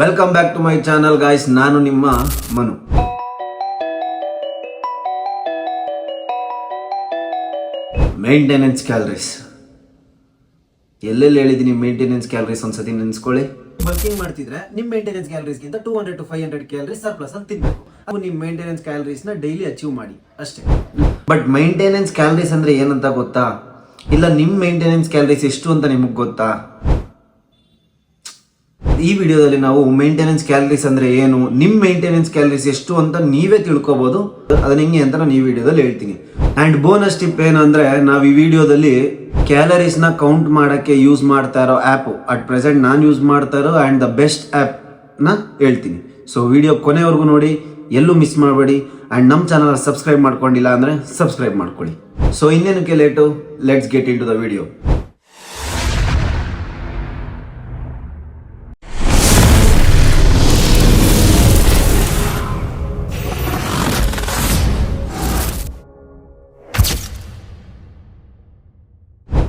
Welcome back to my channel guys. ನಾನು ನಿಮ್ಮ Manu. Maintenance calories ಎಲ್ಲೆಲ್ಲಿ ಹೇಳಿದೀನಿ. ಮೇಂಟೆನೆನ್ಸ್ ಕ್ಯಾಲರೀಸ್ ಒಂದ್ಸತಿ ನೆನ್ಸ್ಕೊಳ್ಳಿ. ವರ್ಕಿಂಗ್ ಮಾಡ್ತಿದ್ರೆ ನಿಮ್ಮ ಮೇಂಟೆನೆನ್ಸ್ ಕ್ಯಾಲರೀಸ್ಗಿಂತ 200 to 500 ಕ್ಯಾಲರೀಸ್ ಸರ್ಪ್ಲಸ್ ಅಂತ ತಿನ್ಬೇಕು. ಅದು ನಿಮ್ಮ ಮೇಂಟೆನೆನ್ಸ್ ಕ್ಯಾಲರೀಸ್ನ ಡೈಲಿ ಅಚೀವ್ ಮಾಡಿ ಅಷ್ಟೇ. ಬಟ್ ಮೇಂಟೆನೆನ್ಸ್ ಕ್ಯಾಲರೀಸ್ ಅಂದ್ರೆ ಏನಂತ ಗೊತ್ತಾ? ಇಲ್ಲ ನಿಮ್ಮ ಮೇಂಟೆನೆನ್ಸ್ ಕ್ಯಾಲರೀಸ್ ಎಷ್ಟು ಅಂತ ನಿಮಗೆ ಗೊತ್ತಾ? ಈ ವಿಡಿಯೋದಲ್ಲಿ ನಾವು ಮೇಂಟೆನೆನ್ಸ್ ಕ್ಯಾಲರೀಸ್ ಅಂದ್ರೆ ಏನು, ನಿಮ್ಮ ಮೇಂಟೆನೆನ್ಸ್ ಕ್ಯಾಲರೀಸ್ ಎಷ್ಟು ಅಂತ ನೀವೇ ತಿಳ್ಕೊಬಹುದು. ಅದನ್ನ ಹೆಂಗೆ ಅಂತ ನಾನು ಈ ವಿಡಿಯೋದಲ್ಲಿ ಹೇಳ್ತೀನಿ. ಅಂಡ್ ಬೋನಸ್ ಟಿಪ್ ಏನಂದ್ರೆ, ನಾವು ಈ ವಿಡಿಯೋದಲ್ಲಿ ಕ್ಯಾಲರೀಸ್ ನ ಕೌಂಟ್ ಮಾಡಕ್ಕೆ ಯೂಸ್ ಮಾಡ್ತಾ ಇರೋ ಆ್ಯಪ್, ಅಟ್ ಪ್ರೆಸೆಂಟ್ ನಾನು ಯೂಸ್ ಮಾಡ್ತಾ ಇರೋ ಅಂಡ್ ದ ಬೆಸ್ಟ್ ಆ್ಯಪ್ ನ ಹೇಳ್ತೀನಿ. ಸೊ ವಿಡಿಯೋ ಕೊನೆವರೆಗೂ ನೋಡಿ, ಎಲ್ಲೂ ಮಿಸ್ ಮಾಡಬೇಡಿ. ಅಂಡ್ ನಮ್ಮ ಚಾನಲ್ ಸಬ್ಸ್ಕ್ರೈಬ್ ಮಾಡ್ಕೊಂಡಿಲ್ಲ ಅಂದ್ರೆ ಸಬ್ಸ್ಕ್ರೈಬ್ ಮಾಡ್ಕೊಳ್ಳಿ. ಸೊ ಇನ್ನೇನಕ್ಕೆ late, let's get into the video.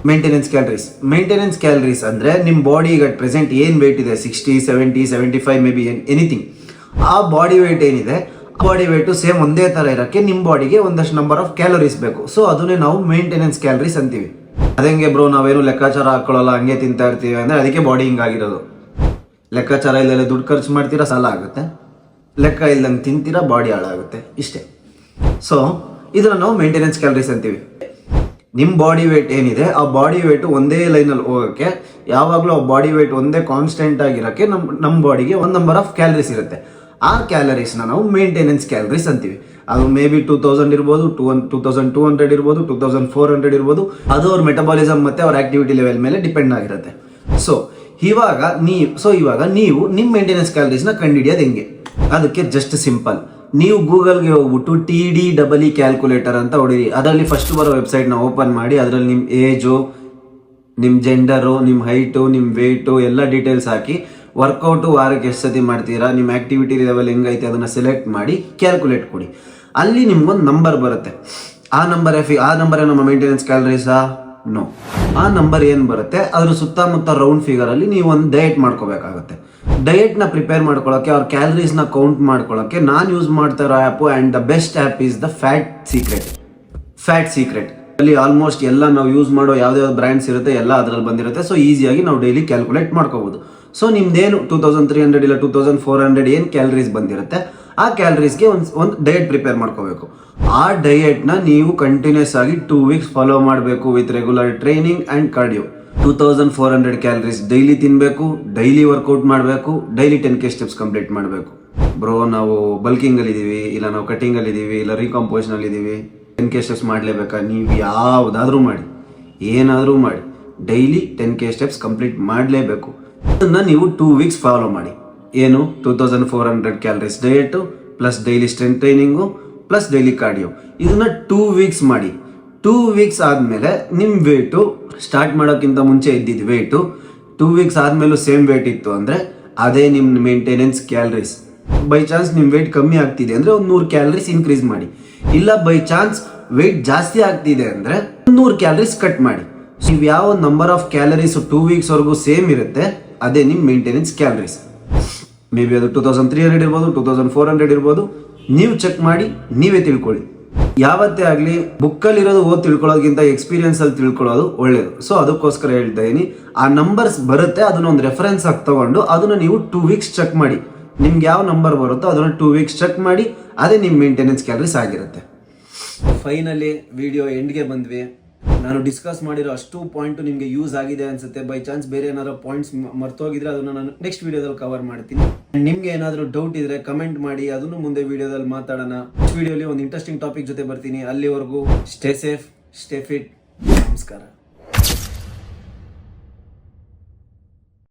Maintenance calories ಅಂದ್ರೆ ನಿಮ್ಮ ಬಾಡಿಗೆ ಅಟ್ ಪ್ರೆಸೆಂಟ್ ಏನು ವೇಟ್ ಇದೆ, 60, 70, 75 ಮೇ ಬಿ ಎನಿಥಿಂಗ್, ಆ ಬಾಡಿ ವೇಟ್ ಏನಿದೆ, ಆ ಬಾಡಿ ವೇಟು ಸೇಮ್ ಒಂದೇ ಥರ ಇರೋಕ್ಕೆ ನಿಮ್ಮ ಬಾಡಿಗೆ ಒಂದಷ್ಟು ನಂಬರ್ ಆಫ್ ಕ್ಯಾಲರೀಸ್ ಬೇಕು. ಸೊ ಅದನ್ನೇ ನಾವು ಮೇಂಟೆನೆನ್ಸ್ ಕ್ಯಾಲರೀಸ್ ಅಂತೀವಿ. ಅದಂಗೆ ಬ್ರೋ, ನಾವೇನು ಲೆಕ್ಕಾಚಾರ ಹಾಕೊಳ್ಳಲ್ಲ, ಹಂಗೆ ತಿಂತಾ ಇರ್ತೀವಿ ಅಂದರೆ ಅದಕ್ಕೆ ಬಾಡಿ ಹಿಂಗಾಗಿರೋದು. ಲೆಕ್ಕಾಚಾರ ಇಲ್ಲದೆ ದುಡ್ಡು ಖರ್ಚು ಮಾಡ್ತೀರಾ, ಸಾಲ ಆಗುತ್ತೆ. ಲೆಕ್ಕ ಇಲ್ದಂಗೆ ತಿಂತೀರಾ, ಬಾಡಿ ಹಾಳಾಗುತ್ತೆ, ಇಷ್ಟೇ. ಸೊ ಇದನ್ನು ನಾವು ಮೇಂಟೆನೆನ್ಸ್ ಕ್ಯಾಲರೀಸ್ ಅಂತೀವಿ. ನಿಮ್ಮ ಬಾಡಿ ವೇಟ್ ಏನಿದೆ, ಆ ಬಾಡಿ ವೇಟ್ ಒಂದೇ ಲೈನಲ್ಲಿ ಹೋಗೋಕ್ಕೆ, ಯಾವಾಗಲೂ ಆ ಬಾಡಿ ವೇಟ್ ಒಂದೇ ಕಾನ್ಸ್ಟೆಂಟ್ ಆಗಿರೋಕ್ಕೆ ನಮ್ಮ ಬಾಡಿಗೆ ಒಂದು ನಂಬರ್ ಆಫ್ ಕ್ಯಾಲರೀಸ್ ಇರುತ್ತೆ. ಆ ಕ್ಯಾಲರೀಸ್ನ ನಾವು ಮೇಂಟೆನೆನ್ಸ್ ಕ್ಯಾಲರೀಸ್ ಅಂತೀವಿ. ಅದು ಮೇ ಬಿ 2000 ಇರ್ಬೋದು, 2200 ಇರ್ಬೋದು, 2400 ಇರ್ಬೋದು. ಅದು ಅವ್ರ ಮೆಟಬಾಲಿಸಮ್ ಮತ್ತು ಅವ್ರ ಆಕ್ಟಿವಿಟಿ ಲೆವೆಲ್ ಮೇಲೆ ಡಿಪೆಂಡ್ ಆಗಿರುತ್ತೆ. ಸೊ ಇವಾಗ ನೀವು ನಿಮ್ಮ ಮೇಂಟೆನೆನ್ಸ್ ಕ್ಯಾಲರೀಸ್ನ ಕಂಡುಹಿಡಿಯೋದು ಹೆಂಗೆ? ಅದಕ್ಕೆ ಜಸ್ಟ್ ಸಿಂಪಲ್. ನೀವು ಗೂಗಲ್ಗೆ ಹೋಗ್ಬಿಟ್ಟು TDEE ಕ್ಯಾಲ್ಕುಲೇಟರ್ ಅಂತ ಹೊಡೀರಿ. ಅದರಲ್ಲಿ ಫಸ್ಟ್ ಬರೋ ವೆಬ್ಸೈಟ್ನ ಓಪನ್ ಮಾಡಿ, ಅದರಲ್ಲಿ ನಿಮ್ಮ ಏಜು, ನಿಮ್ಮ ಜೆಂಡರು, ನಿಮ್ಮ ಹೈಟು, ನಿಮ್ಮ ವೆಯ್ಟು ಎಲ್ಲ ಡೀಟೇಲ್ಸ್ ಹಾಕಿ, ವರ್ಕೌಟು ವಾರಕ್ಕೆ ಎಷ್ಟು ಸತಿ ಮಾಡ್ತೀರಾ, ನಿಮ್ಮ ಆಕ್ಟಿವಿಟಿ ಲೆವೆಲ್ ಹೆಂಗೈತೆ ಅದನ್ನು ಸೆಲೆಕ್ಟ್ ಮಾಡಿ ಕ್ಯಾಲ್ಕುಲೇಟ್ ಕೊಡಿ. ಅಲ್ಲಿ ನಿಮ್ಗೊಂದು ನಂಬರ್ ಬರುತ್ತೆ. ಆ ನಂಬರ್ ನಮ್ಮ ಮೇಂಟೆನೆನ್ಸ್ ಕ್ಯಾಲರೀಸಾ? ನೋ. ಆ ನಂಬರ್ ಏನು ಬರುತ್ತೆ, ಅದ್ರ ಸುತ್ತಮುತ್ತ ರೌಂಡ್ ಫಿಗರಲ್ಲಿ ನೀವು ಒಂದು ಡಯಟ್ ಮಾಡ್ಕೋಬೇಕಾಗುತ್ತೆ. ಡಯಟ್ನ ಪ್ರಿಪೇರ್ ಮಾಡ್ಕೊಳ್ಳೋಕ್ಕೆ, ಅವ್ರ ಕ್ಯಾಲರೀಸ್ನ ಕೌಂಟ್ ಮಾಡ್ಕೊಳ್ಳೋಕ್ಕೆ ನಾನು ಯೂಸ್ ಮಾಡ್ತಾ ಇರೋ app and the best app is the fat secret. ಅಲ್ಲಿ ಆಲ್ಮೋಸ್ಟ್ ಎಲ್ಲ ನಾವು ಯೂಸ್ ಮಾಡೋ ಯಾವ್ದಾವ್ದು ಬ್ರ್ಯಾಂಡ್ಸ್ ಇರುತ್ತೆ ಎಲ್ಲ ಅದರಲ್ಲಿ ಬಂದಿರುತ್ತೆ. ಸೊ ಈಸಿಯಾಗಿ ನಾವು ಡೈಲಿ ಕ್ಯಾಲ್ಕುಲೇಟ್ ಮಾಡ್ಕೋಬಹುದು. ಸೊ ನಿಮ್ದೇನು 2300 ಇಲ್ಲ 2400 ಏನು ಕ್ಯಾಲರೀಸ್ ಬಂದಿರುತ್ತೆ, ಆ ಕ್ಯಾಲರೀಸ್ಗೆ ಒಂದು ಡಯಟ್ ಪ್ರಿಪೇರ್ ಮಾಡ್ಕೋಬೇಕು. ಆ ಡಯಟ್ನ ನೀವು ಕಂಟಿನ್ಯೂಸ್ ಆಗಿ 2 weeks ಫಾಲೋ ಮಾಡಬೇಕು with regular training and cardio. 2400 calories daily ತಿನ್ನಬೇಕು, ಡೈಲಿ ವರ್ಕೌಟ್ ಮಾಡಬೇಕು, ಡೈಲಿ 10K ಸ್ಟೆಪ್ಸ್ ಕಂಪ್ಲೀಟ್ ಮಾಡಬೇಕು. ಬ್ರೋ, ನಾವು ಬಲ್ಕಿಂಗಲ್ಲಿದ್ದೀವಿ, ಇಲ್ಲ ನಾವು ಕಟ್ಟಿಂಗಲ್ಲಿದ್ದೀವಿ, ಇಲ್ಲ ರೀಕಾಂಪೋಷನಲ್ಲಿದ್ದೀವಿ, 10K ಸ್ಟೆಪ್ಸ್ ಮಾಡಲೇಬೇಕಾ? ನೀವು ಯಾವುದಾದ್ರೂ ಮಾಡಿ, ಏನಾದರೂ ಮಾಡಿ, ಡೈಲಿ 10K ಸ್ಟೆಪ್ಸ್ ಕಂಪ್ಲೀಟ್ ಮಾಡಲೇಬೇಕು. ಅದನ್ನು ನೀವು 2 weeks ಫಾಲೋ ಮಾಡಿ. ಏನು, 2400 calories diet plus daily strength training plus daily cardio. ಇದನ್ನು 2 weeks ಮಾಡಿ. 2 weeks ಆದಮೇಲೆ ನಿಮ್ಮ ವೇಟು ಸ್ಟಾರ್ಟ್ ಮಾಡೋಕ್ಕಿಂತ ಮುಂಚೆ ಇದ್ದಿದ್ದು ವೇಟು 2 weeks ಆದಮೇಲೂ ಸೇಮ್ ವೇಟ್ ಇತ್ತು ಅಂದರೆ ಅದೇ ನಿಮ್ಮ ಮೇಂಟೆನೆನ್ಸ್ ಕ್ಯಾಲರೀಸ್. ಬೈ ಚಾನ್ಸ್ ನಿಮ್ಮ ವೇಟ್ ಕಮ್ಮಿ ಆಗ್ತಿದೆ ಅಂದರೆ ಒಂದು 100 ಕ್ಯಾಲರೀಸ್ ಇನ್ಕ್ರೀಸ್ ಮಾಡಿ. ಇಲ್ಲ ಬೈ ಚಾನ್ಸ್ ವೇಟ್ ಜಾಸ್ತಿ ಆಗ್ತಿದೆ ಅಂದರೆ 100 ಕ್ಯಾಲರೀಸ್ ಕಟ್ ಮಾಡಿ. ನೀವು ಯಾವ ನಂಬರ್ ಆಫ್ ಕ್ಯಾಲರೀಸ್ 2 weeks ವರೆಗೂ ಸೇಮ್ ಇರುತ್ತೆ, ಅದೇ ನಿಮ್ಮ ಮೇಂಟೆನೆನ್ಸ್ ಕ್ಯಾಲರೀಸ್. ಮೇ ಬಿ ಅದು 2300 ಇರ್ಬೋದು, 2400 ಇರ್ಬೋದು. ನೀವು ಚೆಕ್ ಮಾಡಿ, ನೀವೇ ತಿಳ್ಕೊಳ್ಳಿ. ಯಾವತ್ತೇ ಆಗಲಿ ಬುಕ್ಕಲ್ಲಿರೋದು ಓದಿ ತಿಳ್ಕೊಳ್ಳೋದಕ್ಕಿಂತ ಎಕ್ಸ್ಪೀರಿಯನ್ಸಲ್ಲಿ ತಿಳ್ಕೊಳ್ಳೋದು ಒಳ್ಳೆಯದು. ಸೊ ಅದಕ್ಕೋಸ್ಕರ ಹೇಳ್ತಾ ಇದ್ದೀನಿ. ಆ ನಂಬರ್ಸ್ ಬರುತ್ತೆ, ಅದನ್ನ ಒಂದು ರೆಫರೆನ್ಸ್ ಆಗಿ ತಗೊಂಡು ಅದನ್ನು ನೀವು 2 weeks ಚೆಕ್ ಮಾಡಿ. ನಿಮ್ಗೆ ಯಾವ ನಂಬರ್ ಬರುತ್ತೋ ಅದನ್ನು 2 weeks ಚೆಕ್ ಮಾಡಿ, ಅದೇ ನಿಮ್ಮ ಮೇಂಟೆನೆನ್ಸ್ ಕ್ಯಾಲರೀಸ್ ಆಗಿರುತ್ತೆ. ಫೈನಲಿ ವಿಡಿಯೋ ಎಂಡ್ಗೆ ಬಂದ್ವಿ. ನಾನು ಡಿಸ್ಕಸ್ ಮಾಡಿರೋ ಅಷ್ಟು ಪಾಯಿಂಟು ನಿಮಗೆ ಯೂಸ್ ಆಗಿದೆ ಅನ್ಸುತ್ತೆ. ಬೈ ಚಾನ್ಸ್ ಬೇರೆ ಏನಾದ್ರು ಪಾಯಿಂಟ್ಸ್ ಮರ್ತೋಗಿದ್ರೆ ಅದನ್ನು ನಾನು ನೆಕ್ಸ್ಟ್ ವಿಡಿಯೋದಲ್ಲಿ ಕವರ್ ಮಾಡ್ತೀನಿ. ನಿಮ್ಗೆ ಏನಾದರೂ ಡೌಟ್ ಇದ್ರೆ ಕಮೆಂಟ್ ಮಾಡಿ, ಅದನ್ನು ಮುಂದೆ ವಿಡಿಯೋದಲ್ಲಿ ಮಾತಾಡೋಣ. ನೆಕ್ಸ್ಟ್ ವಿಡಿಯೋಲಿ ಒಂದು ಇಂಟ್ರೆಸ್ಟಿಂಗ್ ಟಾಪಿಕ್ ಜೊತೆ ಬರ್ತೀನಿ. ಅಲ್ಲಿವರೆಗೂ ಸ್ಟೇ ಸೇಫ್, ಸ್ಟೇ ಫಿಟ್. ನಮಸ್ಕಾರ.